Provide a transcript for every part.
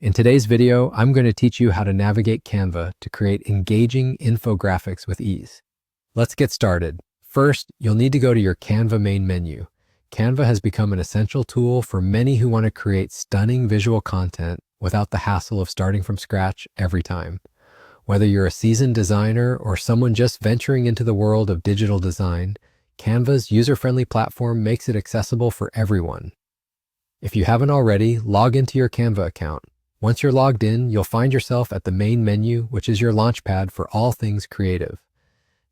In today's video, I'm going to teach you how to navigate Canva to create engaging infographics with ease. Let's get started. First, you'll need to go to your Canva main menu. Canva has become an essential tool for many who want to create stunning visual content without the hassle of starting from scratch every time. Whether you're a seasoned designer or someone just venturing into the world of digital design, Canva's user-friendly platform makes it accessible for everyone. If you haven't already, log into your Canva account. Once you're logged in, you'll find yourself at the main menu, which is your launchpad for all things creative.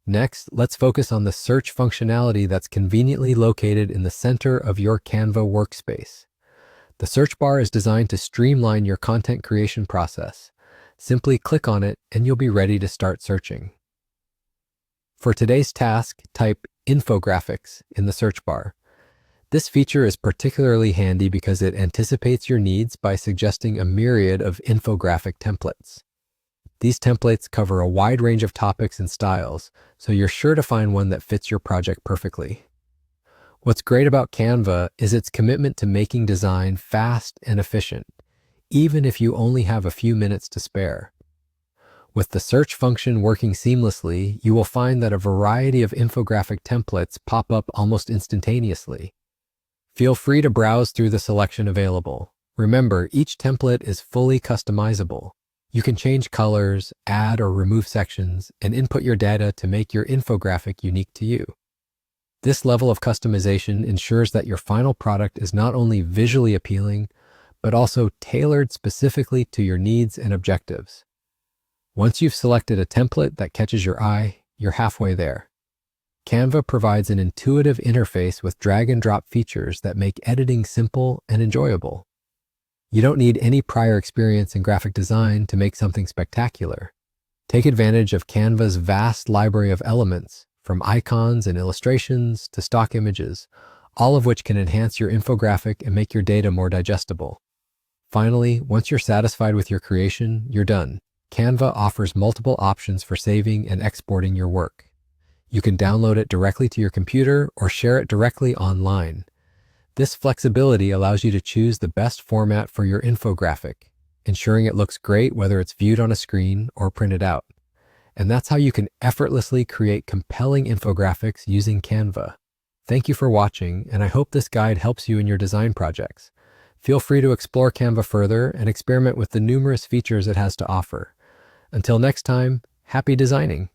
Next, let's focus on the search functionality that's conveniently located in the center of your Canva workspace. The search bar is designed to streamline your content creation process. Simply click on it and you'll be ready to start searching. For today's task, type Infographics in the search bar. This feature is particularly handy because it anticipates your needs by suggesting a myriad of infographic templates. These templates cover a wide range of topics and styles, so you're sure to find one that fits your project perfectly. What's great about Canva is its commitment to making design fast and efficient, even if you only have a few minutes to spare. With the search function working seamlessly, you will find that a variety of infographic templates pop up almost instantaneously. Feel free to browse through the selection available. Remember, each template is fully customizable. You can change colors, add or remove sections, and input your data to make your infographic unique to you. This level of customization ensures that your final product is not only visually appealing, but also tailored specifically to your needs and objectives. Once you've selected a template that catches your eye, you're halfway there. Canva provides an intuitive interface with drag-and-drop features that make editing simple and enjoyable. You don't need any prior experience in graphic design to make something spectacular. Take advantage of Canva's vast library of elements, from icons and illustrations to stock images, all of which can enhance your infographic and make your data more digestible. Finally, once you're satisfied with your creation, you're done. Canva offers multiple options for saving and exporting your work. You can download it directly to your computer or share it directly online. This flexibility allows you to choose the best format for your infographic, ensuring it looks great whether it's viewed on a screen or printed out. And that's how you can effortlessly create compelling infographics using Canva. Thank you for watching, and I hope this guide helps you in your design projects. Feel free to explore Canva further and experiment with the numerous features it has to offer. Until next time, happy designing!